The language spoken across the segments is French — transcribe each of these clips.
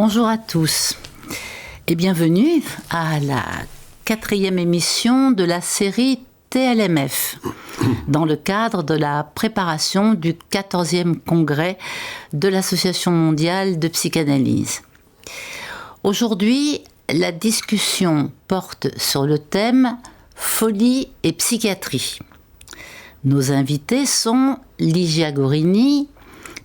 Bonjour à tous et bienvenue à la 4e émission de la série TLMF dans le cadre de la préparation du 14e congrès de l'Association mondiale de psychanalyse. Aujourd'hui, la discussion porte sur le thème « Folie et psychiatrie ». Nos invités sont Ligia Gorini,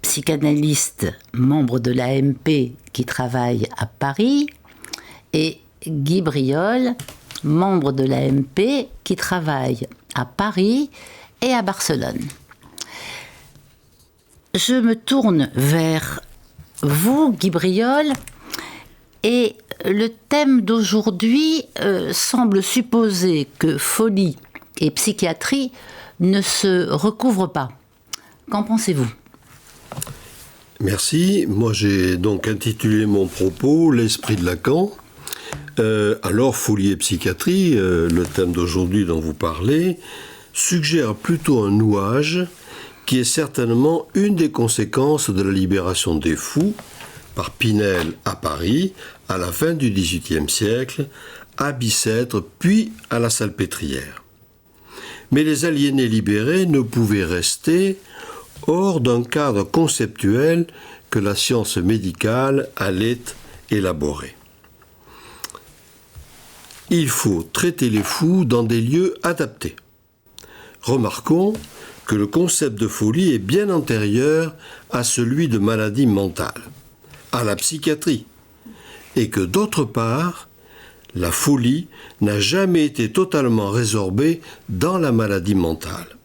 psychanalyste, membre de l'AMP qui travaille à Paris, et Guy Briol, membre de l'AMP qui travaille à Paris et à Barcelone. Je me tourne vers vous, Guy Briol, et le thème d'aujourd'hui semble supposer que folie et psychiatrie ne se recouvrent pas. Qu'en pensez-vous ? Merci. Moi, j'ai donc intitulé mon propos « L'esprit de Lacan ». Alors, folie et psychiatrie, le thème d'aujourd'hui dont vous parlez, suggère plutôt un nouage qui est certainement une des conséquences de la libération des fous par Pinel à Paris à la fin du XVIIIe siècle, à Bicêtre, puis à la Salpêtrière. Mais les aliénés libérés ne pouvaient rester hors d'un cadre conceptuel que la science médicale allait élaborer. Il faut traiter les fous dans des lieux adaptés. Remarquons que le concept de folie est bien antérieur à celui de maladie mentale, à la psychiatrie, et que d'autre part, la folie n'a jamais été totalement résorbée dans la maladie mentale.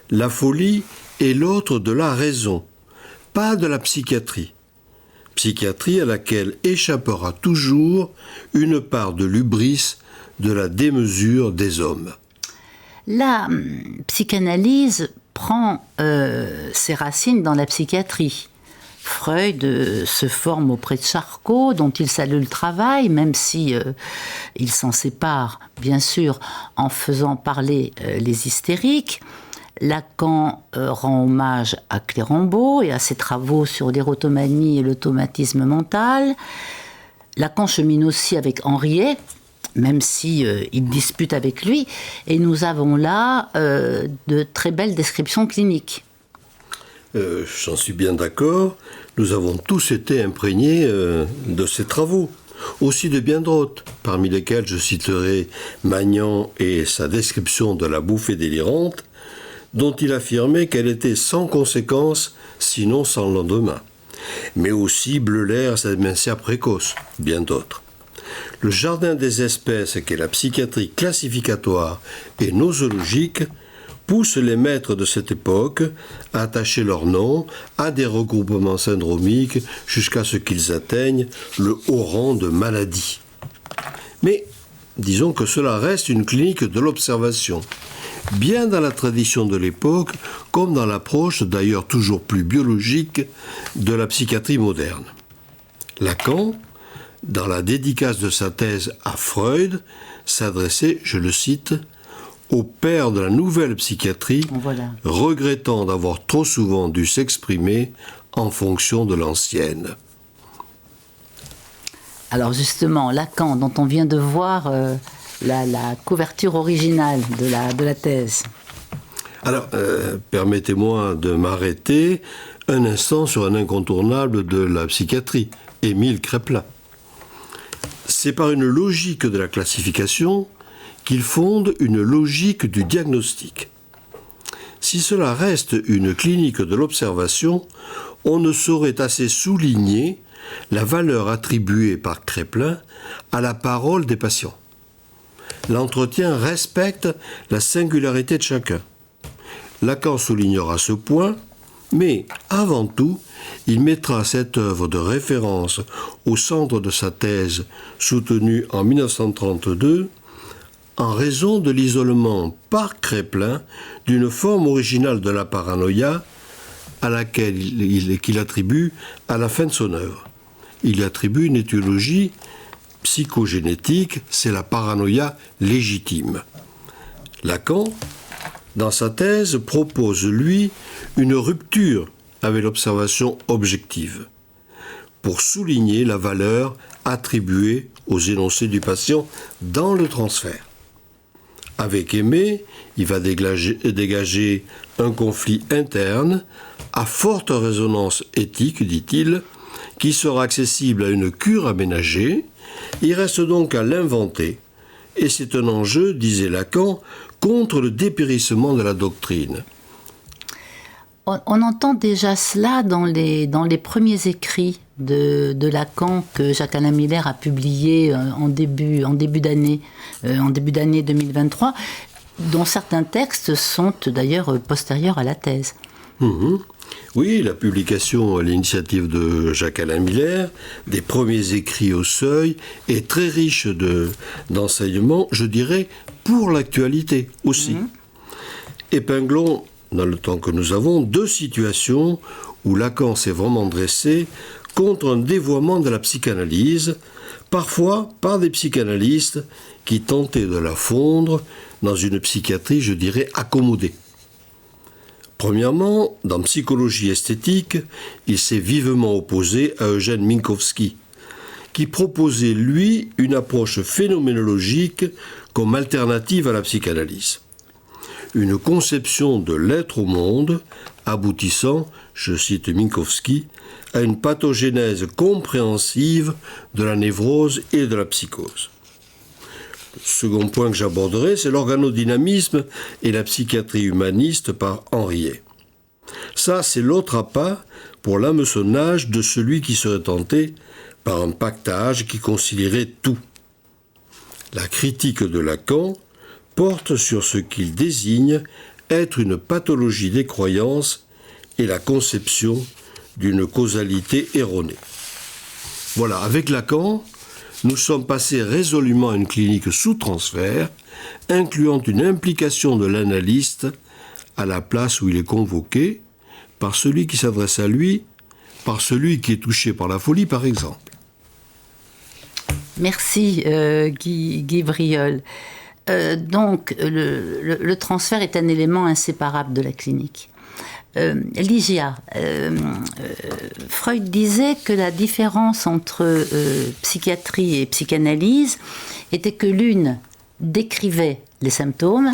La folie est l'autre de la raison, pas de la psychiatrie. Psychiatrie à laquelle échappera toujours une part de l'hubris, de la démesure des hommes. La psychanalyse prend ses racines dans la psychiatrie. Freud se forme auprès de Charcot, dont il salue le travail, même si il s'en sépare, bien sûr, en faisant parler les hystériques. Lacan rend hommage à Clérambault et à ses travaux sur l'érotomanie et l'automatisme mental. Lacan chemine aussi avec Henriet, même si il dispute avec lui, et nous avons là de très belles descriptions cliniques. J'en suis bien d'accord. Nous avons tous été imprégnés de ces travaux, aussi de bien d'autres, parmi lesquels je citerai Magnan et sa description de la bouffée délirante, dont il affirmait qu'elle était sans conséquence, sinon sans lendemain. Mais aussi Bleuler et sa démentia précoce, bien d'autres. Le jardin des espèces qu'est la psychiatrie classificatoire et nosologique pousse les maîtres de cette époque à attacher leur nom à des regroupements syndromiques jusqu'à ce qu'ils atteignent le haut rang de maladie. Mais disons que cela reste une clinique de l'observation, bien dans la tradition de l'époque, comme dans l'approche d'ailleurs toujours plus biologique de la psychiatrie moderne. Lacan, dans la dédicace de sa thèse à Freud, s'adressait, je le cite, au père de la nouvelle psychiatrie, regrettant d'avoir trop souvent dû s'exprimer en fonction de l'ancienne. Alors justement, Lacan, dont on vient de voir la couverture originale de la thèse. Alors, permettez-moi de m'arrêter un instant sur un incontournable de la psychiatrie, Émile Kraepelin. C'est par une logique de la classification qu'il fonde une logique du diagnostic. Si cela reste une clinique de l'observation, on ne saurait assez souligner la valeur attribuée par Kraepelin à la parole des patients. L'entretien respecte la singularité de chacun. Lacan soulignera ce point, mais avant tout, il mettra cette œuvre de référence au centre de sa thèse soutenue en 1932 en raison de l'isolement par Kraepelin d'une forme originale de la paranoïa à laquelle qu'il attribue à la fin de son œuvre. Il attribue une étiologie psychogénétique, c'est la paranoïa légitime. Lacan, dans sa thèse, propose, lui, une rupture avec l'observation objective. pour souligner la valeur attribuée aux énoncés du patient dans le transfert. Avec Aimé, il va dégager un conflit interne à forte résonance éthique, dit-il, qui sera accessible à une cure aménagée. Il reste donc à l'inventer. Et c'est un enjeu, disait Lacan, contre le dépérissement de la doctrine. On entend déjà cela dans les premiers écrits de Lacan que Jacques-Alain Miller a publié en début d'année 2023, dont certains textes sont d'ailleurs postérieurs à la thèse. Oui, la publication à l'initiative de Jacques-Alain Miller, des premiers écrits au Seuil, est très riche d'enseignements, je dirais, pour l'actualité aussi. Épinglons, dans le temps que nous avons, 2 situations où Lacan s'est vraiment dressé contre un dévoiement de la psychanalyse, parfois par des psychanalystes qui tentaient de la fondre dans une psychiatrie, je dirais, accommodée. Premièrement, dans Psychologie esthétique, il s'est vivement opposé à Eugène Minkowski, qui proposait, lui, une approche phénoménologique comme alternative à la psychanalyse. Une conception de l'être au monde aboutissant, je cite Minkowski, à une pathogénèse compréhensive de la névrose et de la psychose. Le second point que j'aborderai, c'est l'organodynamisme et la psychiatrie humaniste par Henriet. Ça, c'est l'autre appât pour l'hameçonnage de celui qui serait tenté par un pactage qui concilierait tout. La critique de Lacan porte sur ce qu'il désigne être une pathologie des croyances et la conception d'une causalité erronée. Voilà, avec Lacan, nous sommes passés résolument à une clinique sous transfert, incluant une implication de l'analyste à la place où il est convoqué par celui qui s'adresse à lui, par celui qui est touché par la folie, par exemple. Merci Guy Briol. Donc, le transfert est un élément inséparable de la clinique. Ligia, Freud disait que la différence entre psychiatrie et psychanalyse était que l'une décrivait les symptômes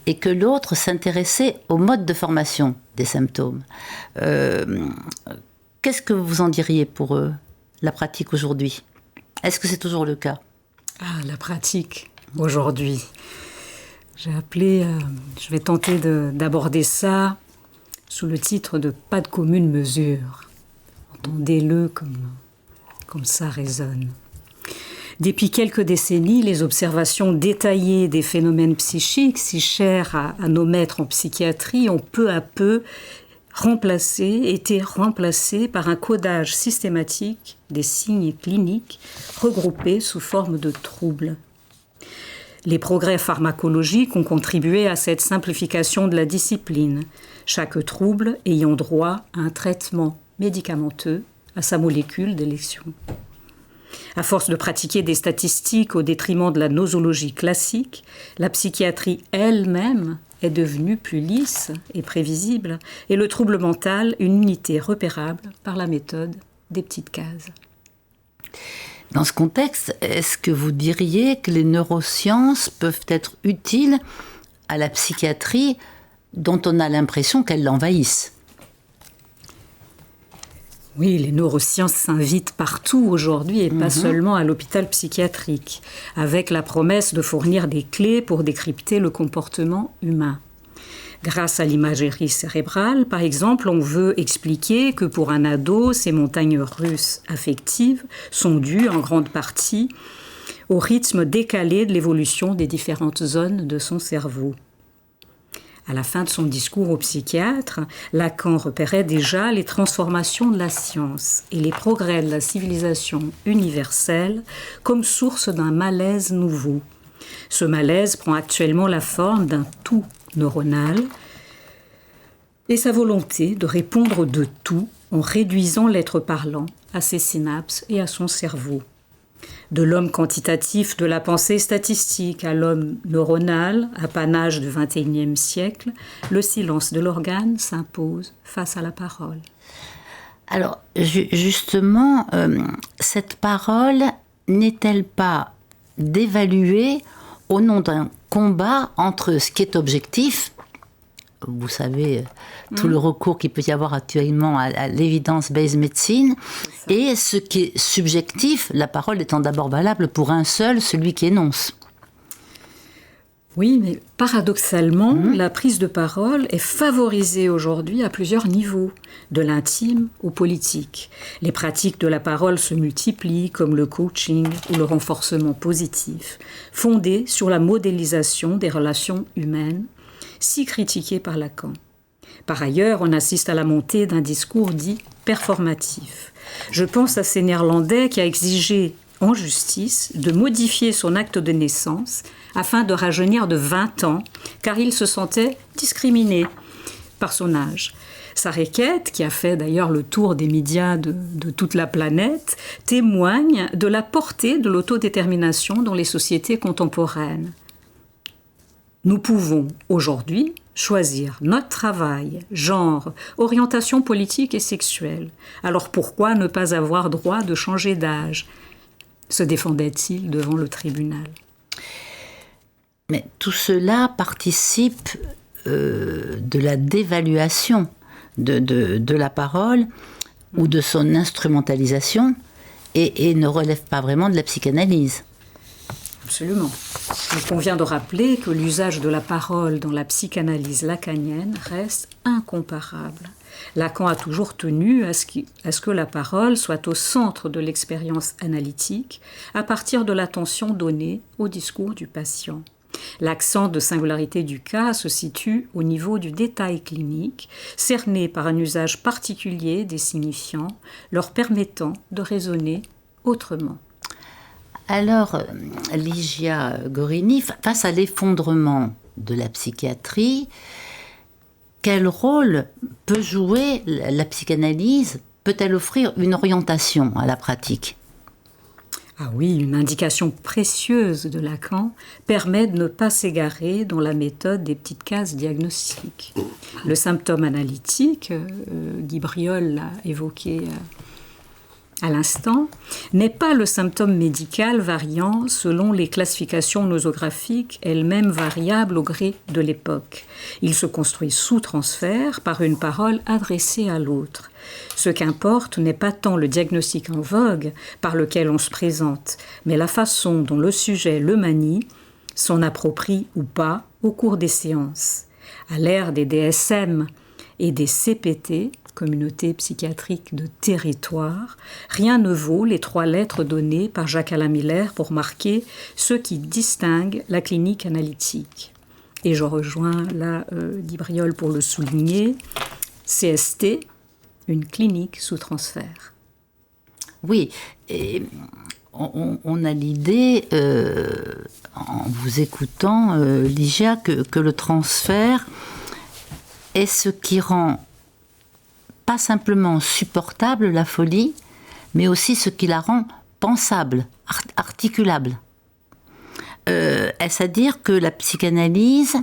et que l'autre s'intéressait au mode de formation des symptômes. Qu'est-ce que vous en diriez pour la pratique aujourd'hui ? Est-ce que c'est toujours le cas ? La pratique aujourd'hui. Je vais tenter d'aborder ça sous le titre de « Pas de commune mesure ». Entendez-le comme ça résonne. Depuis quelques décennies, les observations détaillées des phénomènes psychiques, si chers à nos maîtres en psychiatrie, ont peu à peu été remplacées par un codage systématique des signes cliniques regroupés sous forme de troubles. Les progrès pharmacologiques ont contribué à cette simplification de la discipline, chaque trouble ayant droit à un traitement médicamenteux à sa molécule d'élection. À force de pratiquer des statistiques au détriment de la nosologie classique, la psychiatrie elle-même est devenue plus lisse et prévisible, et le trouble mental une unité repérable par la méthode des petites cases. Dans ce contexte, est-ce que vous diriez que les neurosciences peuvent être utiles à la psychiatrie dont on a l'impression qu'elles l'envahissent ? Oui, les neurosciences s'invitent partout aujourd'hui et pas seulement à l'hôpital psychiatrique, avec la promesse de fournir des clés pour décrypter le comportement humain. Grâce à l'imagerie cérébrale, par exemple, on veut expliquer que pour un ado, ces montagnes russes affectives sont dues en grande partie au rythme décalé de l'évolution des différentes zones de son cerveau. À la fin de son discours au psychiatre, Lacan repérait déjà les transformations de la science et les progrès de la civilisation universelle comme source d'un malaise nouveau. Ce malaise prend actuellement la forme d'un tout neuronal et sa volonté de répondre de tout en réduisant l'être parlant à ses synapses et à son cerveau. De l'homme quantitatif de la pensée statistique à l'homme neuronal, apanage du XXIe siècle, le silence de l'organe s'impose face à la parole. Alors, justement, cette parole n'est-elle pas dévaluée au nom d'un combat entre ce qui est objectif, vous savez, tout le recours qu'il peut y avoir actuellement à l'evidence-based medicine, et ce qui est subjectif, la parole étant d'abord valable pour un seul, celui qui énonce. Oui, mais paradoxalement, la prise de parole est favorisée aujourd'hui à plusieurs niveaux, de l'intime au politique. Les pratiques de la parole se multiplient, comme le coaching ou le renforcement positif, fondés sur la modélisation des relations humaines, si critiquées par Lacan. Par ailleurs, on assiste à la montée d'un discours dit performatif. Je pense à ces Néerlandais qui a exigé en justice de modifier son acte de naissance afin de rajeunir de 20 ans, car il se sentait discriminé par son âge. Sa requête, qui a fait d'ailleurs le tour des médias de toute la planète, témoigne de la portée de l'autodétermination dans les sociétés contemporaines. Nous pouvons aujourd'hui choisir notre travail, genre, orientation politique et sexuelle. Alors pourquoi ne pas avoir droit de changer d'âge ? Se défendait-il devant le tribunal. Mais tout cela participe de la dévaluation de la parole ou de son instrumentalisation et ne relève pas vraiment de la psychanalyse. Absolument. Il convient de rappeler que l'usage de la parole dans la psychanalyse lacanienne reste incomparable. Lacan a toujours tenu à ce que la parole soit au centre de l'expérience analytique à partir de l'attention donnée au discours du patient. L'accent de singularité du cas se situe au niveau du détail clinique, cerné par un usage particulier des signifiants, leur permettant de raisonner autrement. Alors, Ligia Gorini, face à l'effondrement de la psychiatrie, quel rôle peut jouer la psychanalyse ? Peut-elle offrir une orientation à la pratique ? Ah oui, une indication précieuse de Lacan permet de ne pas s'égarer dans la méthode des petites cases diagnostiques. Le symptôme analytique, Guy Briol l'a évoqué à l'instant, n'est pas le symptôme médical variant selon les classifications nosographiques, elles-mêmes variables au gré de l'époque. Il se construit sous transfert par une parole adressée à l'autre. Ce qu'importe n'est pas tant le diagnostic en vogue par lequel on se présente, mais la façon dont le sujet le manie, s'en approprie ou pas au cours des séances. À l'ère des DSM et des CPT, communauté psychiatrique de territoire, rien ne vaut les 3 lettres données par Jacques-Alain Miller pour marquer ce qui distingue la clinique analytique. Et je rejoins là Guy Briol pour le souligner, CST, une clinique sous transfert. Oui, et on a l'idée, en vous écoutant, Ligia, que le transfert est ce qui rend pas simplement supportable la folie, mais aussi ce qui la rend pensable, articulable. Est-ce à dire que la psychanalyse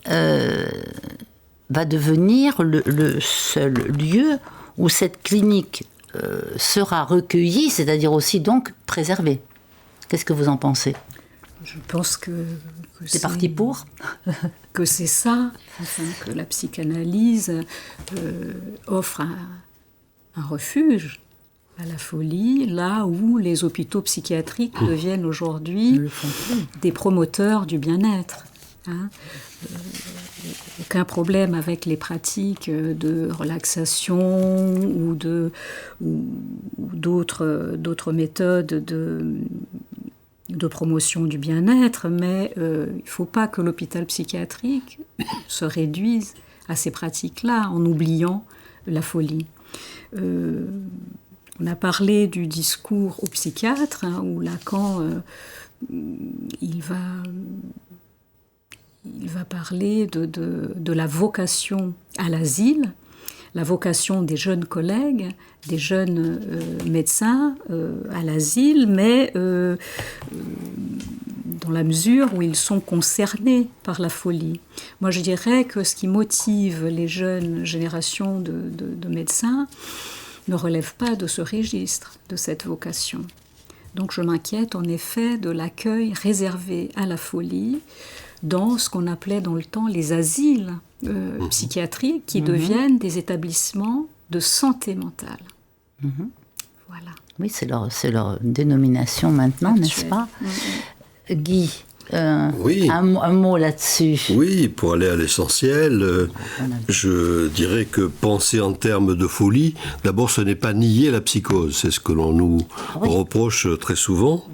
va devenir le seul lieu où cette clinique sera recueillie, c'est-à-dire aussi donc préservée ? Qu'est-ce que vous en pensez ? Je pense que c'est parti pour que c'est ça, enfin, que la psychanalyse offre un refuge à la folie, là où les hôpitaux psychiatriques deviennent aujourd'hui des promoteurs du bien-être. Hein. Aucun problème avec les pratiques de relaxation ou d'autres méthodes de promotion du bien-être, mais il ne faut pas que l'hôpital psychiatrique se réduise à ces pratiques-là en oubliant la folie. On a parlé du discours au psychiatre, hein, où Lacan il va parler de la vocation à l'asile, la vocation des jeunes collègues, des jeunes médecins à l'asile, mais dans la mesure où ils sont concernés par la folie. Moi, je dirais que ce qui motive les jeunes générations de médecins, ne relève pas de ce registre, de cette vocation. Donc je m'inquiète en effet de l'accueil réservé à la folie dans ce qu'on appelait dans le temps les asiles psychiatriques qui deviennent des établissements de santé mentale. Voilà. Oui, c'est leur dénomination maintenant, Actuelle. n'est-ce pas? Guy, Oui. un mot là-dessus. Oui, pour aller à l'essentiel, je dirais que penser en termes de folie, d'abord ce n'est pas nier la psychose, c'est ce que l'on nous reproche très souvent,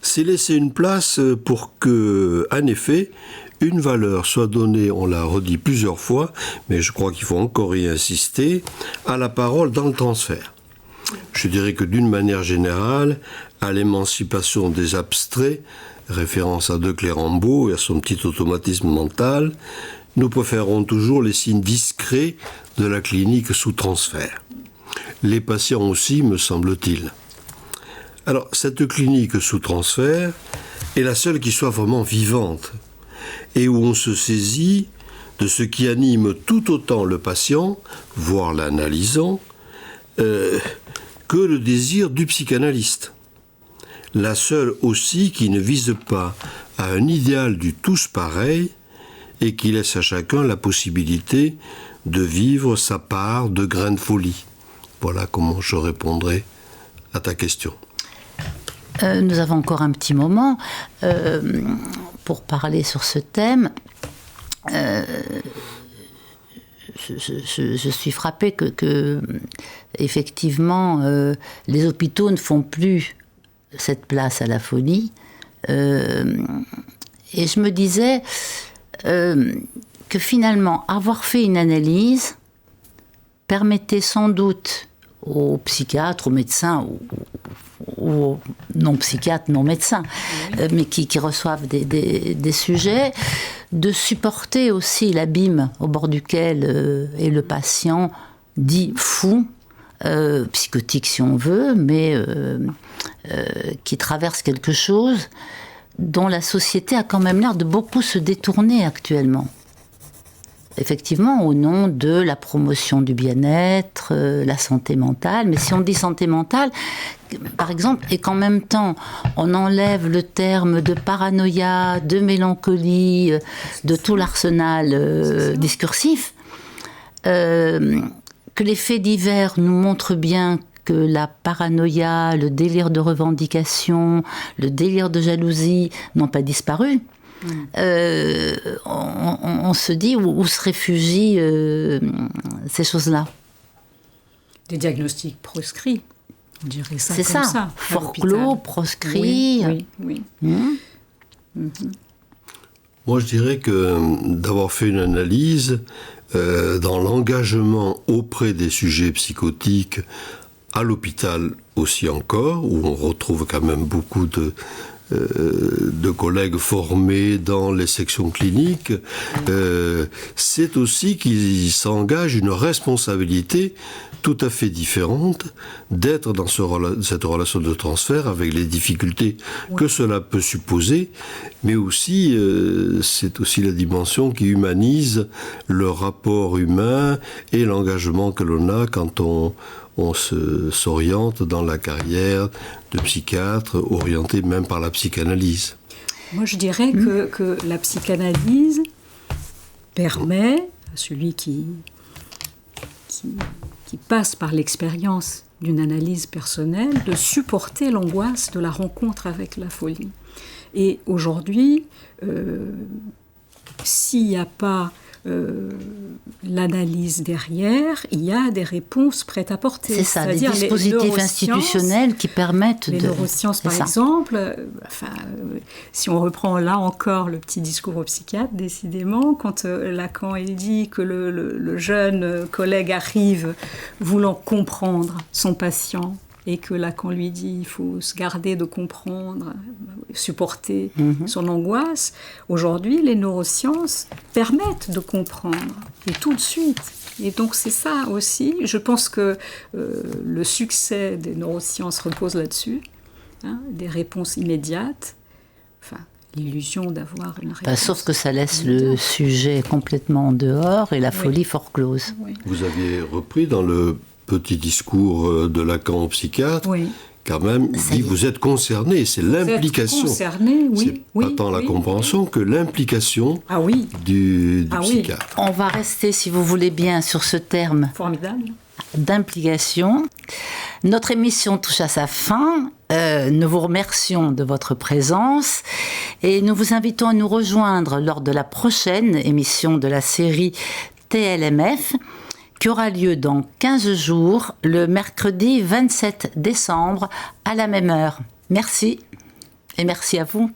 c'est laisser une place pour que, en effet, une valeur soit donnée, on l'a redit plusieurs fois, mais je crois qu'il faut encore y insister, à la parole dans le transfert. Je dirais que d'une manière générale, à l'émancipation des abstraits, référence à De Clérambault et à son petit automatisme mental, nous préférons toujours les signes discrets de la clinique sous transfert. Les patients aussi, me semble-t-il. Alors, cette clinique sous transfert est la seule qui soit vraiment vivante et où on se saisit de ce qui anime tout autant le patient, voire l'analysant, que le désir du psychanalyste. La seule aussi qui ne vise pas à un idéal du tous pareil et qui laisse à chacun la possibilité de vivre sa part de grain de folie. Voilà comment je répondrai à ta question. Nous avons encore un petit moment pour parler sur ce thème. Je suis frappée que effectivement, les hôpitaux ne font plus cette place à la folie. Et je me disais que finalement, avoir fait une analyse permettait sans doute aux psychiatres, aux médecins, ou aux non-psychiatres, non-médecins, mais qui reçoivent des sujets, de supporter aussi l'abîme au bord duquel est le patient dit fou, psychotique si on veut, mais qui traverse quelque chose dont la société a quand même l'air de beaucoup se détourner actuellement. Effectivement, au nom de la promotion du bien-être, la santé mentale. Mais si on dit santé mentale, par exemple, et qu'en même temps, on enlève le terme de paranoïa, de mélancolie, de tout l'arsenal discursif, que les faits divers nous montrent bien que la paranoïa, le délire de revendication, le délire de jalousie n'ont pas disparu. On se dit où se réfugient ces choses-là. Des diagnostics proscrits, on dirait ça. C'est comme ça, forclos, proscrits. Oui. Moi, je dirais que d'avoir fait une analyse dans l'engagement auprès des sujets psychotiques, à l'hôpital aussi encore, où on retrouve quand même beaucoup de collègues formés dans les sections cliniques, c'est aussi qu'ils s'engagent une responsabilité tout à fait différente d'être dans cette relation de transfert avec les difficultés que cela peut supposer, mais aussi c'est aussi la dimension qui humanise le rapport humain et l'engagement que l'on a quand on s'oriente dans la carrière de psychiatre, orienté même par la psychanalyse. Moi, je dirais que la psychanalyse permet à celui qui passe par l'expérience d'une analyse personnelle de supporter l'angoisse de la rencontre avec la folie. Et aujourd'hui, s'il n'y a pas l'analyse derrière, il y a des réponses prêtes à porter. C'est ça, des dispositifs institutionnels qui permettent les neurosciences, par exemple, si on reprend là encore le petit discours au psychiatre, décidément, quand Lacan il dit que le jeune collègue arrive voulant comprendre son patient, et que Lacan lui dit il faut se garder de comprendre, supporter son angoisse. Aujourd'hui, les neurosciences permettent de comprendre, et tout de suite. Et donc c'est ça aussi. Je pense que le succès des neurosciences repose là-dessus, des réponses immédiates, l'illusion d'avoir une réponse. Sauf que ça laisse le sujet complètement en dehors et la folie fort close. Vous aviez repris dans le petit discours de Lacan au psychiatre, Oui. quand même, dit vous êtes concerné, c'est l'implication. Vous êtes concerné, oui. C'est pas tant la compréhension que l'implication du psychiatre. On va rester, si vous voulez bien, sur ce terme formidable d'implication. Notre émission touche à sa fin. Nous vous remercions de votre présence et nous vous invitons à nous rejoindre lors de la prochaine émission de la série TLMF qui aura lieu dans 15 jours, le mercredi 27 décembre à la même heure. Merci et merci à vous.